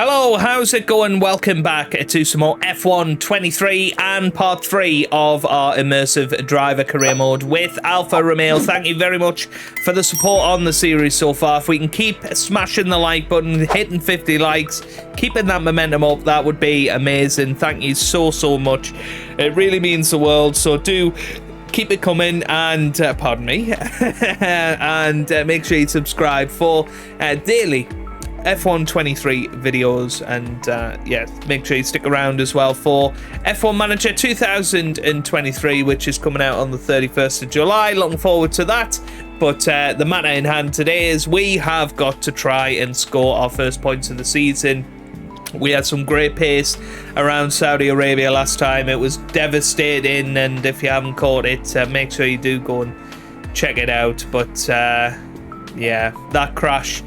Hello, how's it going? Welcome back to some more F1 23 and part 3 of our Immersive Driver Career Mode with Alfa Romeo. Thank you very much for the support on the series so far. If we can keep smashing the like button, hitting 50 likes, keeping that momentum up, that would be amazing. Thank you so much. It really means the world, so do keep it coming and, pardon me, and make sure you subscribe for daily F1 23 videos, and yeah, make sure you stick around as well for F1 Manager 2023, which is coming out on the 31st of July. Looking forward to that. But the matter in hand today is we have got to try and score our first points of the season. We had some great pace around Saudi Arabia last time. It was devastating, and if you haven't caught it, make sure you do go and check it out. But yeah, that crash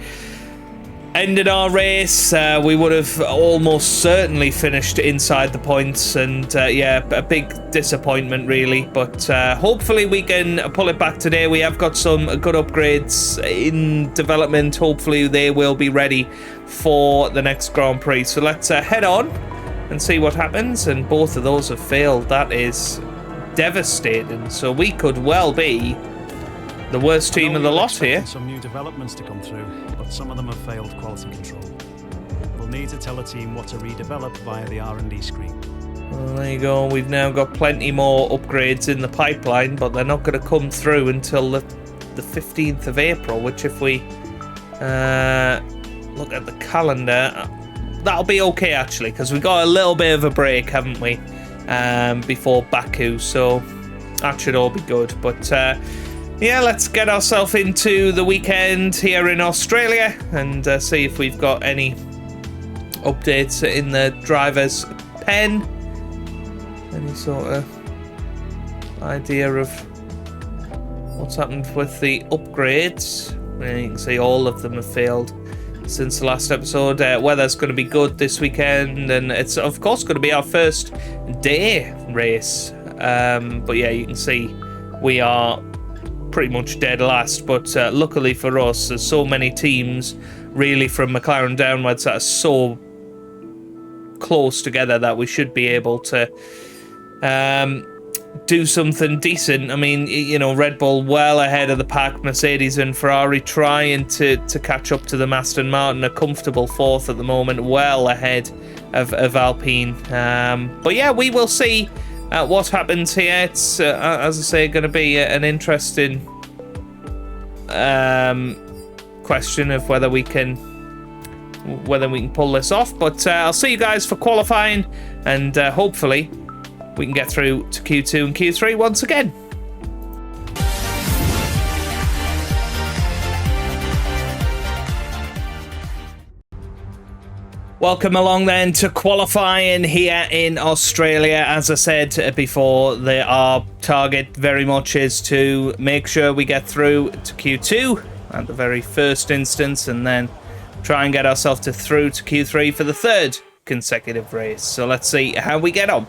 ended our race. We would have almost certainly finished inside the points, and yeah, a big disappointment really, but hopefully we can pull it back today. We have got some good upgrades in development. Hopefully they will be ready for the next Grand Prix, so let's head on and see what happens. And both of those have failed. That is devastating, so we could well be the worst team of the lot here. Some new developments to come through, but some of them have failed quality control. We'll need to tell a team what to redevelop via the R&D screen. Well, there you go. We've now got plenty more upgrades in the pipeline, but they're not going to come through until the 15th of April, which if we look at the calendar, that'll be okay actually, because we got a little bit of a break, haven't we, before Baku, so that should all be good. But yeah, let's get ourselves into the weekend here in Australia and see if we've got any updates in the driver's pen. Any sort of idea of what's happened with the upgrades. Well, you can see all of them have failed since the last episode. Weather's going to be good this weekend, and it's of course going to be our first day race. But yeah, you can see we are pretty much dead last, but luckily for us, there's so many teams really from McLaren downwards that are so close together that we should be able to do something decent. I mean, you know, Red Bull well ahead of the pack, Mercedes and Ferrari trying to catch up to them. Aston Martin a comfortable fourth at the moment, well ahead of Alpine. But yeah, we will see what happens here. It's, as I say, going to be an interesting question of whether we can pull this off. But I'll see you guys for qualifying, and hopefully we can get through to Q2 and Q3 once again. Welcome along then to qualifying here in Australia. As I said before, our target very much is to make sure we get through to Q2 at the very first instance, and then try and get ourselves through to Q3 for the third consecutive race. So let's see how we get on.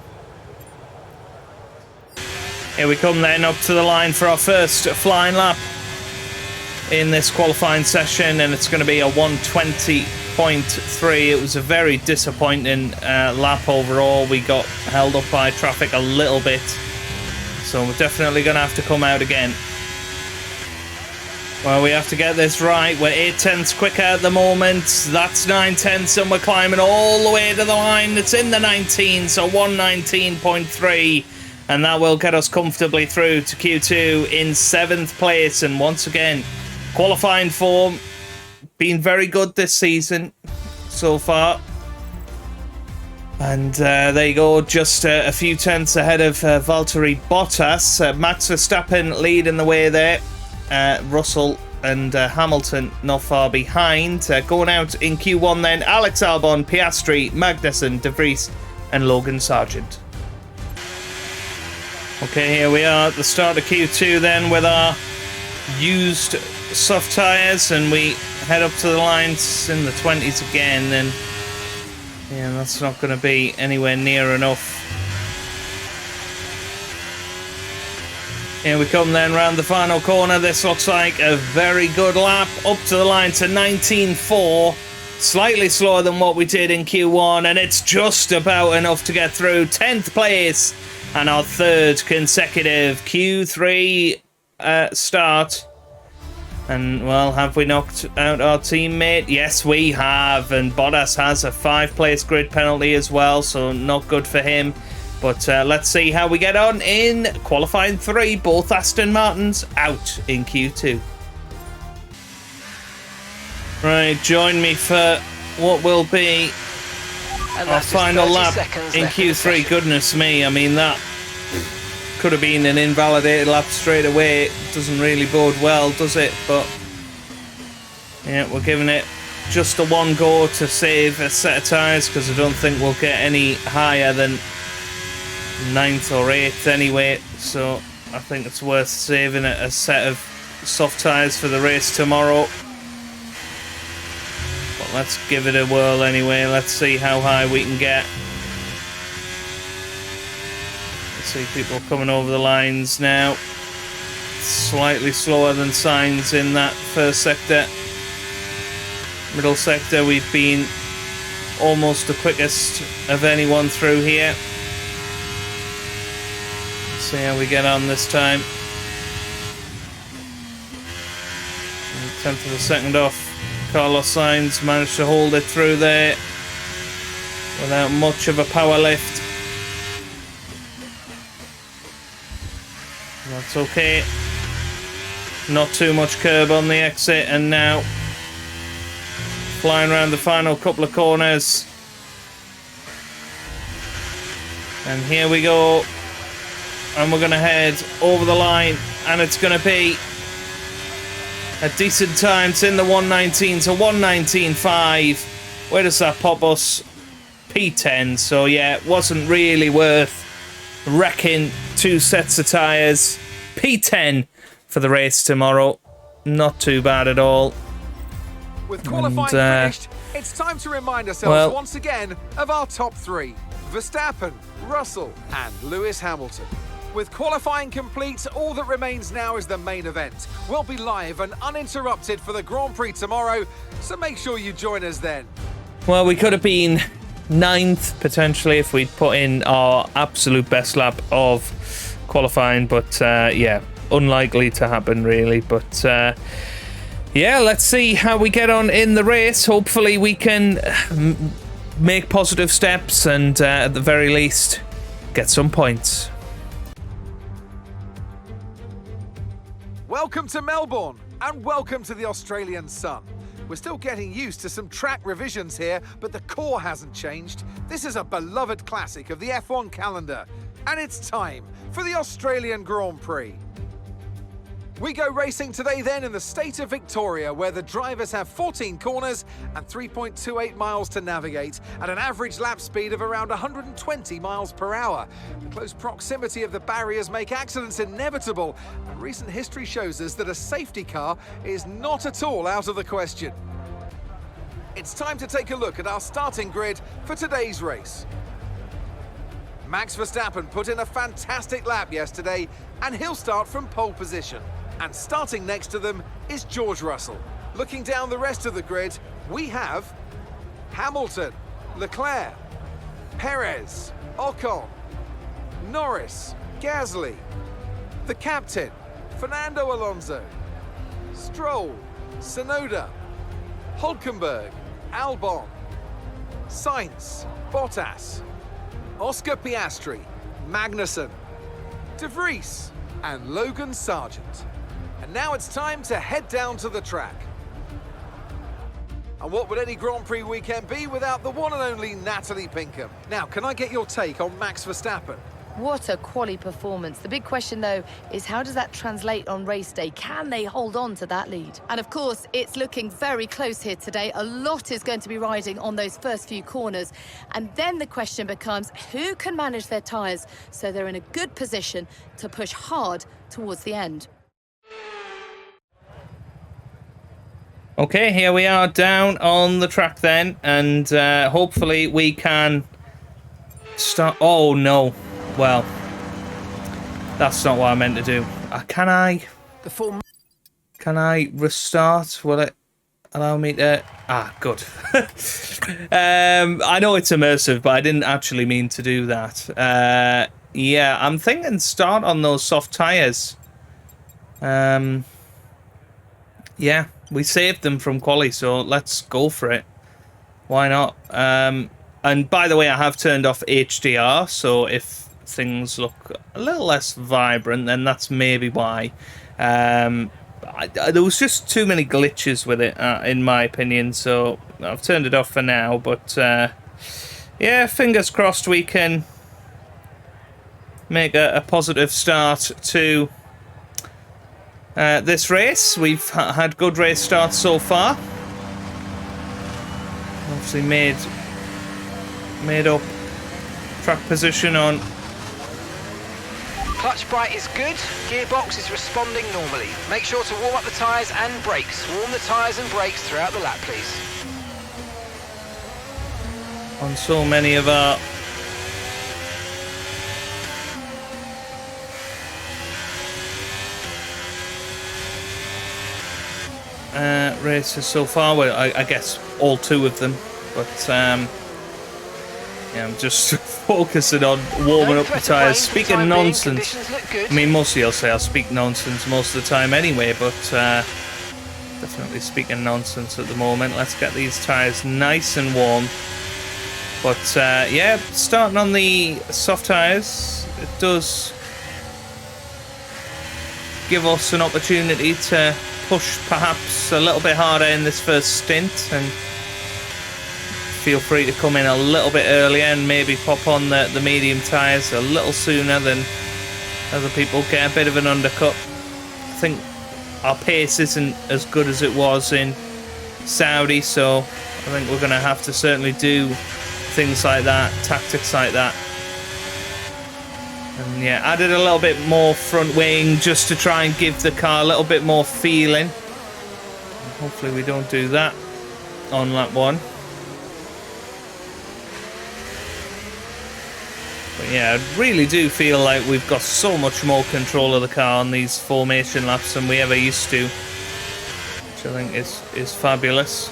Here we come then up to the line for our first flying lap in this qualifying session, and it's going to be a 1:20.3. It was a very disappointing lap overall. We got held up by traffic a little bit, so we're definitely going to have to come out again. Well, we have to get this right. We're 8/10 quicker at the moment. That's 9/10, and we're climbing all the way to the line. It's in the 19, so 1:19.3. And that will get us comfortably through to Q2 in 7th place. And once again, qualifying form been very good this season so far. And there you go, just a few tenths ahead of Valtteri Bottas. Max Verstappen leading the way there. Russell and Hamilton not far behind. Going out in Q1 then, Alex Albon, Piastri, Magnussen, De Vries and Logan Sargent. Okay, here we are at the start of Q2 then with our used soft tyres, and we head up to the lines in the 20s again, and yeah, that's not going to be anywhere near enough. Here we come then round the final corner. This looks like a very good lap up to the line to 19.4. Slightly slower than what we did in Q1, and it's just about enough to get through. 10th place and our 3rd consecutive Q3 start. And, well, have we knocked out our teammate? Yes, we have. And Bottas has a 5-place grid penalty as well, so not good for him. But let's see how we get on in qualifying 3. Both Aston Martins out in Q2. Right, join me for what will be our final lap in Q3. Goodness me, I mean, that could have been an invalidated lap straight away. It doesn't really bode well, does it? But yeah, we're giving it just a 1 go to save a set of tyres, because I don't think we'll get any higher than 9th or 8th anyway. So I think it's worth saving a set of soft tyres for the race tomorrow. But let's give it a whirl anyway. Let's see how high we can get. See people coming over the lines now. Slightly slower than Sainz in that first sector. Middle sector, we've been almost the quickest of anyone through here. Let's see how we get on this time. 10th of a second off. Carlos Sainz managed to hold it through there without much of a power lift. That's okay. Not too much curb on the exit, and now flying around the final couple of corners. And here we go. And we're going to head over the line, and it's going to be a decent time. It's in the 119 to 119.5. Where does that pop us? P10. So yeah, it wasn't really worth wrecking 2 sets of tyres. P10 for the race tomorrow. Not too bad at all. With qualifying finished, it's time to remind ourselves once again of our top 3. Verstappen, Russell and Lewis Hamilton. With qualifying complete, all that remains now is the main event. We'll be live and uninterrupted for the Grand Prix tomorrow, so make sure you join us then. Well, we could have been 9th potentially if we'd put in our absolute best lap of qualifying, but yeah, unlikely to happen really. But yeah, let's see how we get on in the race. Hopefully we can make positive steps and at the very least get some points. Welcome to Melbourne and welcome to the Australian sun. We're still getting used to some track revisions here, but the core hasn't changed. This is a beloved classic of the F1 calendar, and it's time for the Australian Grand Prix. We go racing today then in the state of Victoria, where the drivers have 14 corners and 3.28 miles to navigate at an average lap speed of around 120 miles per hour. The close proximity of the barriers make accidents inevitable, and recent history shows us that a safety car is not at all out of the question. It's time to take a look at our starting grid for today's race. Max Verstappen put in a fantastic lap yesterday, and he'll start from pole position. And starting next to them is George Russell. Looking down the rest of the grid, we have Hamilton, Leclerc, Perez, Ocon, Norris, Gasly, the captain, Fernando Alonso, Stroll, Tsunoda, Hülkenberg, Albon, Sainz, Bottas, Oscar Piastri, Magnussen, De Vries, and Logan Sargent. And now it's time to head down to the track. And what would any Grand Prix weekend be without the one and only Natalie Pinkham? Now, can I get your take on Max Verstappen? What a quality performance. The big question, though, is how does that translate on race day? Can they hold on to that lead? And, of course, it's looking very close here today. A lot is going to be riding on those first few corners. And then the question becomes, who can manage their tyres so they're in a good position to push hard towards the end? Okay, here we are down on the track then. And hopefully we can start... Oh, no. Well, that's not what I meant to do. Can I restart? Will it? allow me to... Ah, good. I know it's immersive, but I didn't actually mean to do that. Yeah, I'm thinking start on those soft tyres. Yeah, we saved them from quali, so let's go for it. Why not? And by the way, I have turned off HDR, so if things look a little less vibrant, then that's maybe why. There was just too many glitches with it, in my opinion, so I've turned it off for now. But yeah, fingers crossed we can make a positive start to this race. We've had good race starts so far. Obviously made up track position on. Clutch bright is good, gearbox is responding normally. Make sure to warm up the tyres and brakes. Warm the tyres and brakes throughout the lap, please. On so many of our races so far, well, I guess all 2 of them, but yeah, I'm just focusing on warming up the tyres. Speaking nonsense. I mean, most of you'll say I speak nonsense most of the time anyway, but definitely speaking nonsense at the moment. Let's get these tyres nice and warm. But yeah, starting on the soft tyres, it does give us an opportunity to push perhaps a little bit harder in this first stint, and feel free to come in a little bit earlier and maybe pop on the medium tyres a little sooner than other people, get a bit of an undercut. I think our pace isn't as good as it was in Saudi, so I think we're going to have to certainly do things like that, tactics like that. And yeah, added a little bit more front wing just to try and give the car a little bit more feeling. Hopefully we don't do that on lap 1. But yeah, I really do feel like we've got so much more control of the car on these formation laps than we ever used to, which I think is fabulous.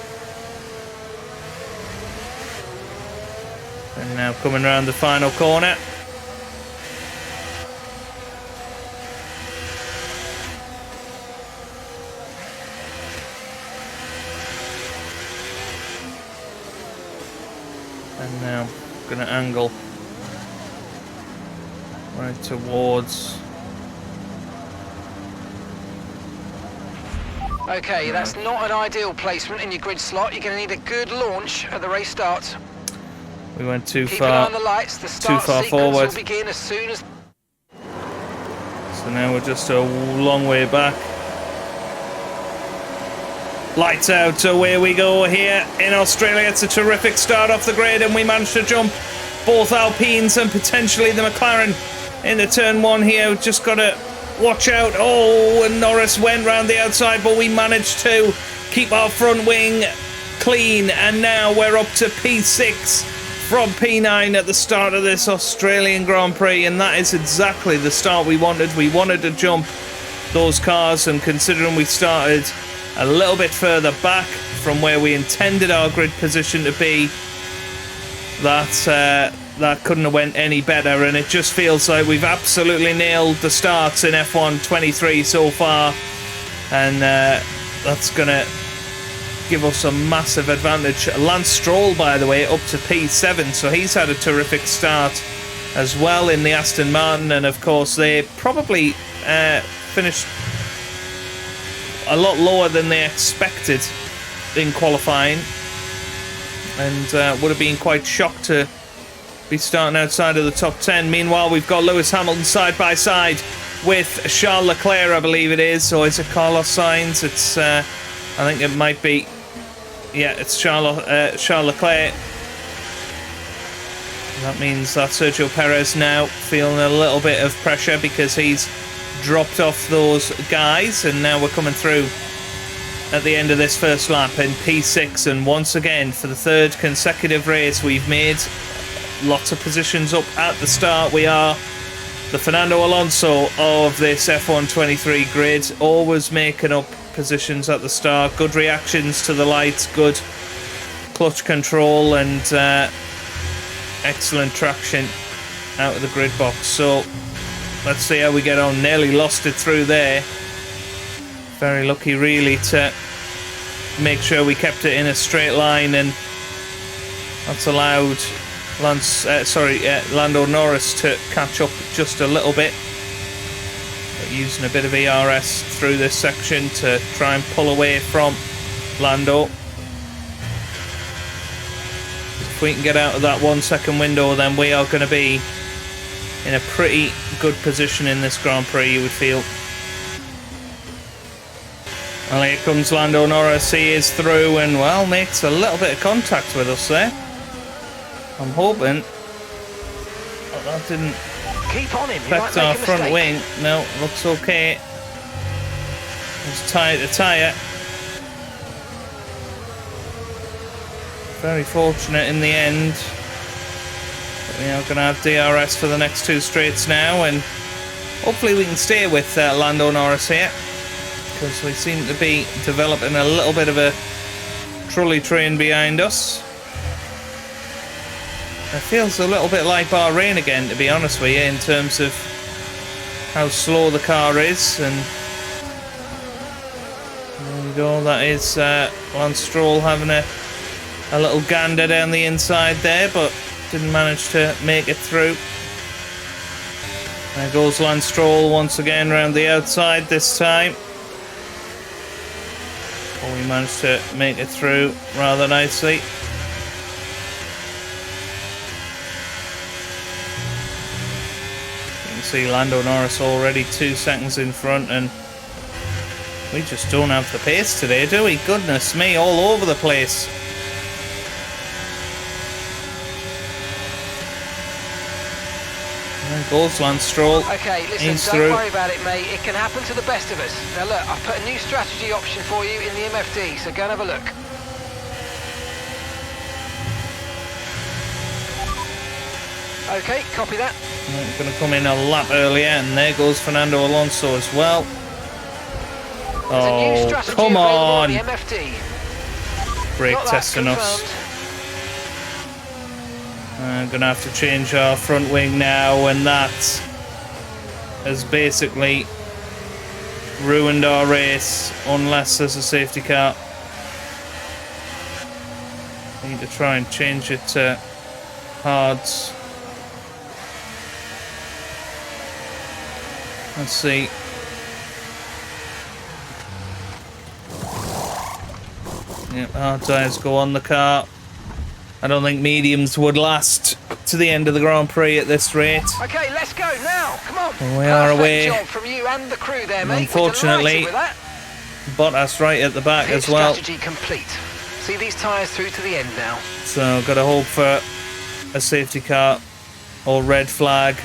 And now coming around the final corner. And now going to angle right towards. Okay, that's not an ideal placement in your grid slot. You're going to need a good launch at the race start. We went too Keep an eye far. on the lights. The start Too far sequence forward. will begin as soon as. So now we're just a long way back. Lights out, away we go here in Australia. It's a terrific start off the grid, and we managed to jump both Alpines and potentially the McLaren into turn 1 here. We've just got to watch out. Oh, and Norris went round the outside, but we managed to keep our front wing clean, and now we're up to P6 from P9 at the start of this Australian Grand Prix, and that is exactly the start we wanted. We wanted to jump those cars, and considering we started a little bit further back from where we intended our grid position to be, that couldn't have went any better, and it just feels like we've absolutely nailed the starts in F1 23 so far, and that's gonna give us a massive advantage. Lance Stroll, by the way, up to P7, so he's had a terrific start as well in the Aston Martin, and of course they probably finished a lot lower than they expected in qualifying, and would have been quite shocked to be starting outside of the top 10. Meanwhile, we've got Lewis Hamilton side by side with Charles Leclerc, I believe it is, or is it Carlos Sainz? It's I think it might be, yeah, it's Charles Leclerc. That means that Sergio Perez now feeling a little bit of pressure because he's dropped off those guys, and now we're coming through at the end of this first lap in P6, and once again for the 3rd consecutive race we've made lots of positions up at the start. We are the Fernando Alonso of this F1 23 grid, always making up positions at the start. Good reactions to the lights. Good clutch control and excellent traction out of the grid box. So let's see how we get on. Nearly lost it through there. Very lucky really to make sure we kept it in a straight line, and that's allowed Lando Norris to catch up just a little bit. But using a bit of ERS through this section to try and pull away from Lando. If we can get out of that 1 second window, then we are going to be in a pretty good position in this Grand Prix, you would feel. Well, here comes Lando Norris. He is through and, well, makes a little bit of contact with us there. I'm hoping that didn't Keep on him. affect our front wing. No, looks okay. It's tyre to tyre. Very fortunate in the end. But we are going to have DRS for the next 2 straights now, and hopefully we can stay with Lando Norris here, because we seem to be developing a little bit of a trolley train behind us. It feels a little bit like Bahrain again, to be honest with you, in terms of how slow the car is. And there we go, that is Lance Stroll having a little gander down the inside there, but didn't manage to make it through. There goes Lance Stroll once again round the outside this time. Oh, we managed to make it through rather nicely. See Lando Norris already 2 seconds in front, and we just don't have the pace today, do we? Goodness me, all over the place. There goes Lance Stroll. Okay, listen, He's don't through. worry about it, mate. It can happen to the best of us. Now look, I've put a new strategy option for you in the MFD, so go and have a look. Okay, copy that. I'm going to come in a lap earlier, and there goes Fernando Alonso as well. There's a new Oh, strategy come available on! the MFD. Brake Got that testing us. confirmed. I'm going to have to change our front wing now, and that has basically ruined our race, unless there's a safety car. I need to try and change it to hards. Let's see. Yep, hard tyres go on the car. I don't think mediums would last to the end of the Grand Prix at this rate. Okay, let's go now. Come on. Well, we are away. Perfect job from you and the crew there, mate. Unfortunately, We're delighted with that. Bottas right at the back Pit as well. strategy complete. See these tyres through to the end now. So, got to hope for a safety car or red flag.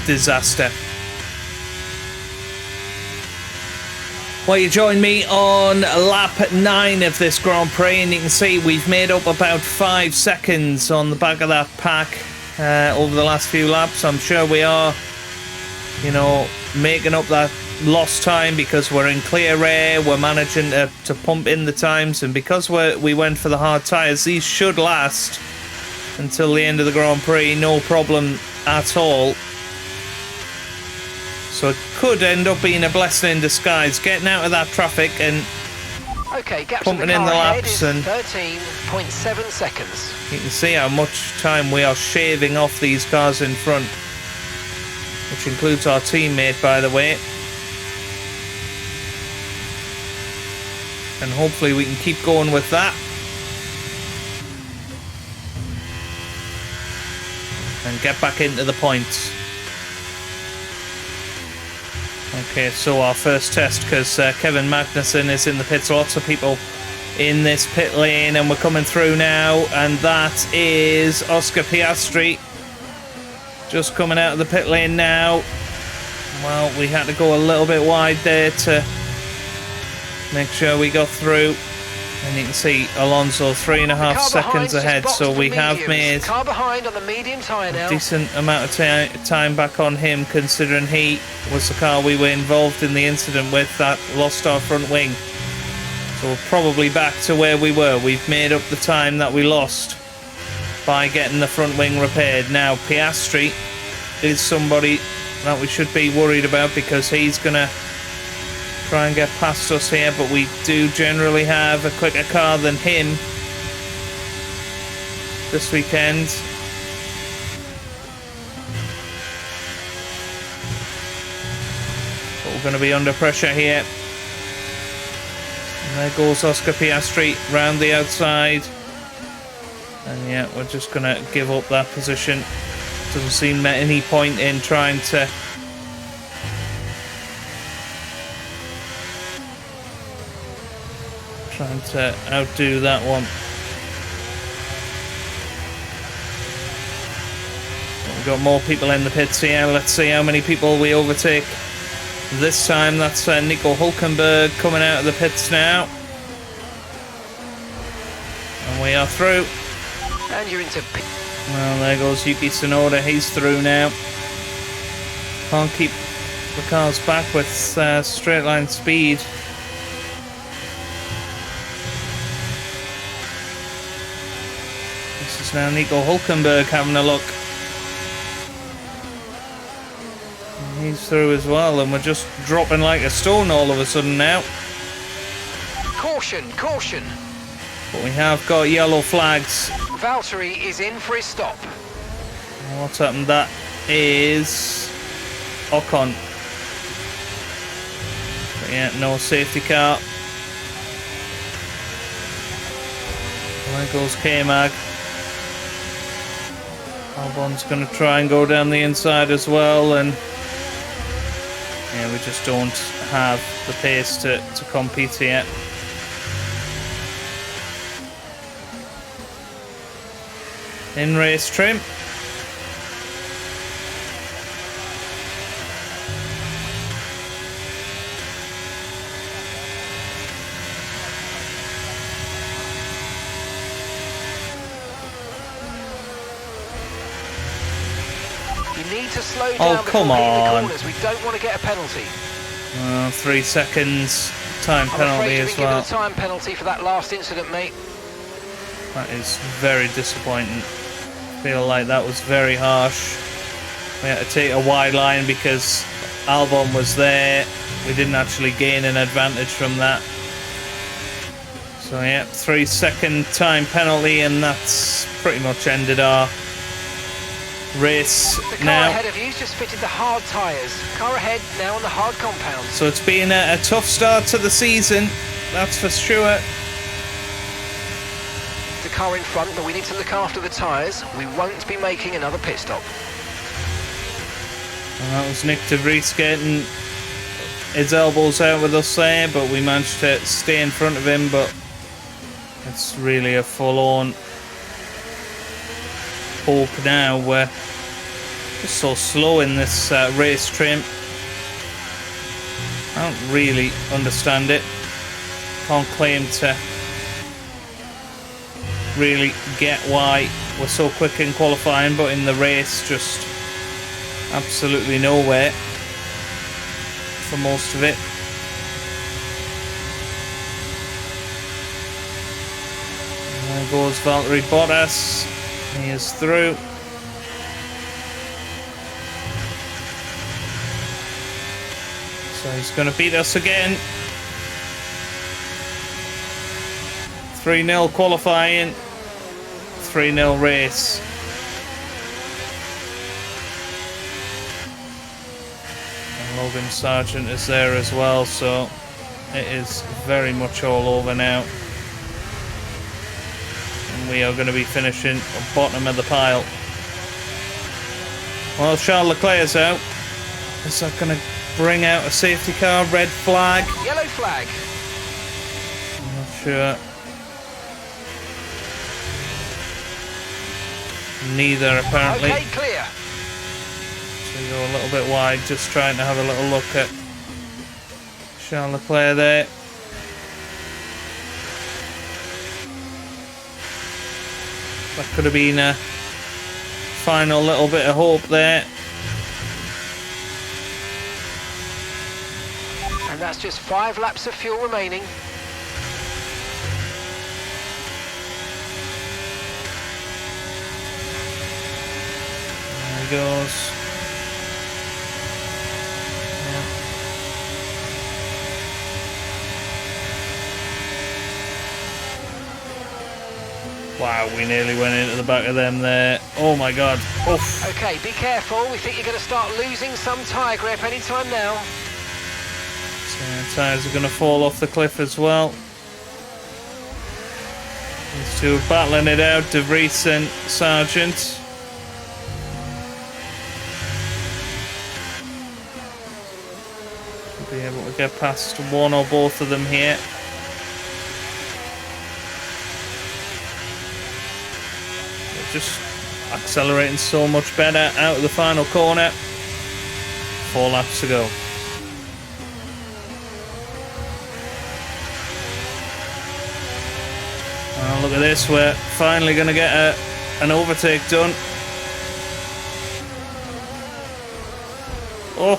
Disaster. Well, you join me on lap 9 of this Grand Prix, and you can see we've made up about 5 seconds on the back of that pack over the last few laps. I'm sure we are, you know, making up that lost time because we're in clear air, we're managing to pump in the times, and because we went for the hard tyres, these should last until the end of the Grand Prix, no problem at all. So it could end up being a blessing in disguise, getting out of that traffic and Okay, gaps pumping in in the the car ahead laps, is and 13.7 seconds. you can see how much time we are shaving off these cars in front, which includes our teammate, by the way. And hopefully we can keep going with that. And get back into the points. Okay, so our first test, because Kevin Magnussen is in the pits. Lots of people in this pit lane, and we're coming through now, and that is Oscar Piastri just coming out of the pit lane now. Well, we had to go a little bit wide there to make sure we got through. And you can see Alonso 3.5 seconds ahead, so we have made car behind on the medium tyre now. a decent amount of time back on him, considering he was the car we were involved in the incident with that lost our front wing. So we're probably back to where we were. We've made up the time that we lost by getting the front wing repaired. Now Piastri is somebody that we should be worried about, because he's gonna try and get past us here, but we do generally have a quicker car than him this weekend. But we're going to be under pressure here. And there goes Oscar Piastri round the outside. And yeah, we're just going to give up that position. Doesn't seem any point in trying to outdo that one. We've got more people in the pits here. Let's see how many people we overtake this time. That's Nico Hülkenberg coming out of the pits now. And we are through. And you're into pit. Well, there goes Yuki Tsunoda. He's through now. Can't keep the cars back with straight line speed. Now Nico Hülkenberg having a look. And he's through as well, and we're just dropping like a stone all of a sudden now. Caution, caution. But we have got yellow flags. Valtteri is in for his stop. What's happened? That is Ocon. But yeah, no safety car. There goes K-Mag. Albon's going to try and go down the inside as well, and yeah, we just don't have the pace to compete here. In race trim. Need to slow down come before hitting the on. corners. We don't want to get a penalty. 3 seconds time I'm penalty afraid as you've been well. given a time penalty for that last incident, mate. That is very disappointing. Feel like that was very harsh. We had to take a wide line because Albon was there. We didn't actually gain an advantage from that. So yeah, 3 second time penalty, and that's pretty much ended our race The car now. ahead of you's just fitted the hard tyres. Car ahead now on the hard compound. So it's been a tough start to the season, that's for sure. The car in front, but we need to look after the tyres. We won't be making another pit stop. And that was Nick de Vries getting his elbows out with us there, but we managed to stay in front of him. But it's really a full-on hope now. We're just so slow in this race trim. I don't really understand it. Can't claim to really get why we're so quick in qualifying, but in the race just absolutely nowhere for most of it. And there goes Valtteri Bottas. He is through. So he's going to beat us again. 3-0 qualifying, 3-0 race. And Logan Sargent is there as well, so it is very much all over now. And we are going to be finishing bottom of the pile. Well, Charles Leclerc is out. Is that going to bring out a safety car? Red flag? Yellow flag. I'm not sure. Neither, apparently. Okay, clear. So we go a little bit wide, just trying to have a little look at Charles Leclerc there. That could have been a final little bit of hope there. And that's just 5 laps of fuel remaining. There he goes. Wow, we nearly went into the back of them there. Oh my god. Oof. Okay, be careful. We think you're going to start losing some tyre grip anytime now. So tyres are going to fall off the cliff as well. These two are battling it out, De Vries and Sargent. Be able to get past one or both of them here. Just accelerating so much better out of the final corner. 4 laps to go. Oh, look at this, we're finally going to get an overtake done. Oh,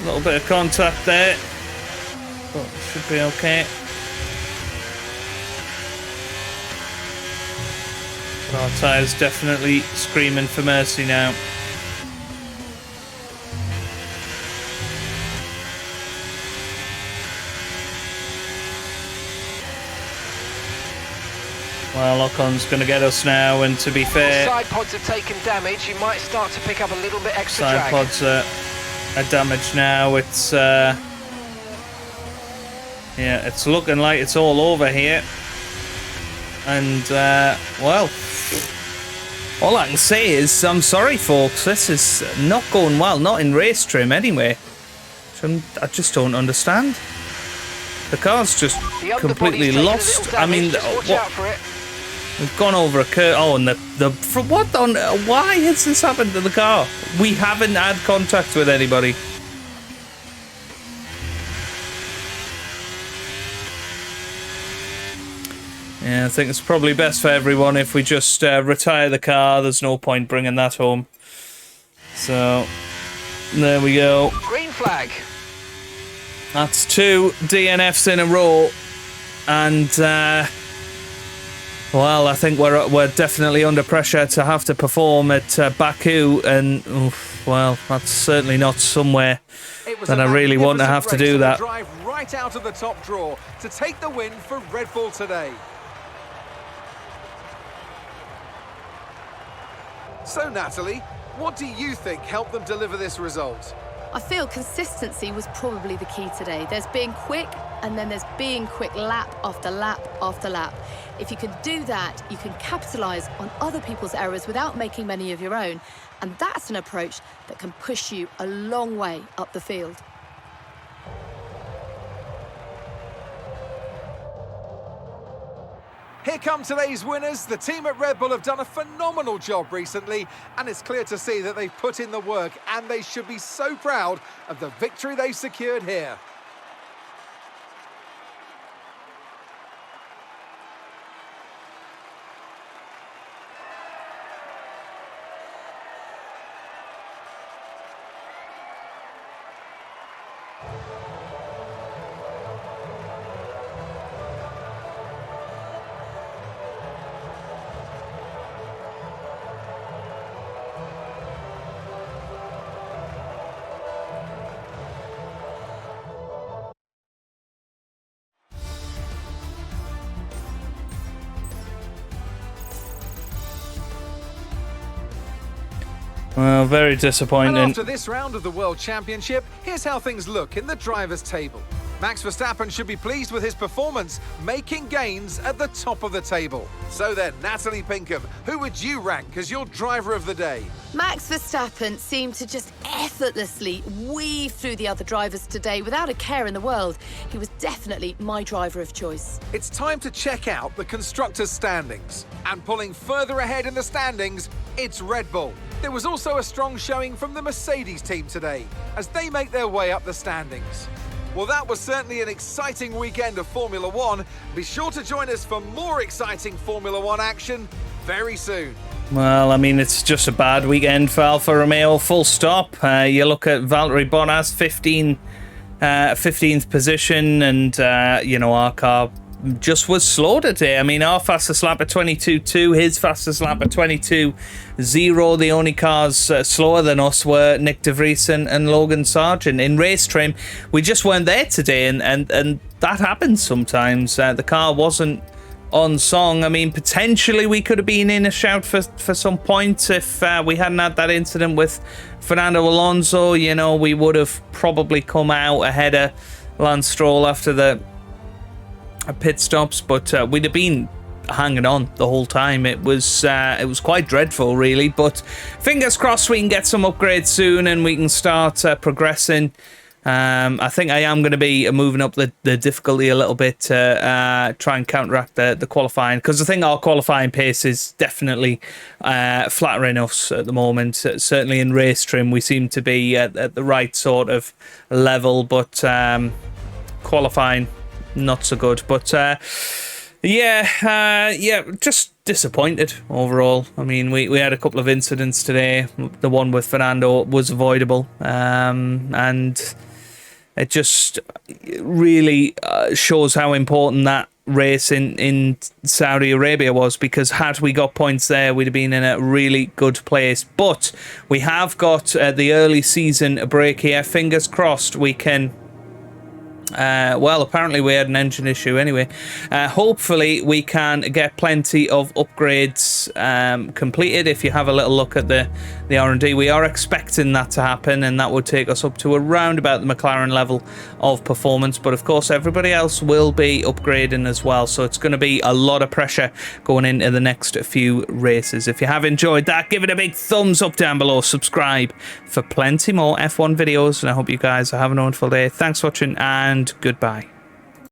a little bit of contact there, but it should be okay. But our tyres definitely screaming for mercy now. Well, Ocon's going to get us now, and to be fair... Side pods have taken damage. You might start to pick up a little bit extra side drag. pods are damaged now. It's... yeah, it's looking like it's all over here. And, well... all I can say is, I'm sorry, folks. This is not going well. Not in race trim, anyway. I just don't understand. The car's just completely lost. I mean, what? We've gone over a curve. Oh, and what on? Why has this happened to the car? We haven't had contact with anybody. Yeah, I think it's probably best for everyone if we just retire the car. There's no point bringing that home. So, there we go. Green flag. That's 2 DNFs in a row. And, well, I think we're definitely under pressure to have to perform at Baku. And, well, that's certainly not somewhere that I really want to have to do that. Drive right out of the top draw to take the win for Red Bull today. So, Natalie, what do you think helped them deliver this result? I feel consistency was probably the key today. There's being quick, and then there's being quick lap after lap after lap. If you can do that, you can capitalise on other people's errors without making many of your own. And that's an approach that can push you a long way up the field. Here come today's winners. The team at Red Bull have done a phenomenal job recently, and it's clear to see that they've put in the work, and they should be so proud of the victory they've secured here. Well, very disappointing. And after this round of the World Championship, here's how things look in the drivers' table. Max Verstappen should be pleased with his performance, making gains at the top of the table. So then, Natalie Pinkham, who would you rank as your driver of the day? Max Verstappen seemed to just effortlessly weave through the other drivers today without a care in the world. He was definitely my driver of choice. It's time to check out the constructors' standings. And pulling further ahead in the standings, it's Red Bull. There was also a strong showing from the Mercedes team today, as they make their way up the standings. Well, that was certainly an exciting weekend of Formula One. Be sure to join us for more exciting Formula One action very soon. Well, I mean, it's just a bad weekend for Alfa Romeo, full stop. You look at Valtteri Bottas, 15th position, and, you know, our car just was slow today. I mean, our fastest lap at 22.2, his fastest lap at 22.0. The only cars slower than us were Nick De Vries and Logan Sargent. In race trim, we just weren't there today, and that happens sometimes. The car wasn't on song. I mean, potentially we could have been in a shout for some points if we hadn't had that incident with Fernando Alonso. You know, we would have probably come out ahead of Lance Stroll after the pit stops, but we'd have been hanging on the whole time. It was quite dreadful, really, but fingers crossed we can get some upgrades soon and we can start progressing. I think I am going to be moving up the difficulty a little bit to try and counteract the qualifying, because I think our qualifying pace is definitely flattering us at the moment. Certainly in race trim we seem to be at the right sort of level, but qualifying not so good. But yeah, just disappointed overall. I mean, we had a couple of incidents today. The one with Fernando was avoidable, and it just really shows how important that race in Saudi Arabia was, because had we got points there, we'd have been in a really good place. But we have got the early season break here. Fingers crossed we can... well, apparently we had an engine issue anyway. Hopefully we can get plenty of upgrades completed. If you have a little look at the R&D, we are expecting that to happen, and that would take us up to around about the McLaren level of performance. But of course everybody else will be upgrading as well, so it's going to be a lot of pressure going into the next few races. If you have enjoyed that, give it a big thumbs up down below, subscribe for plenty more F1 videos, and I hope you guys are having a wonderful day. Thanks for watching, and goodbye.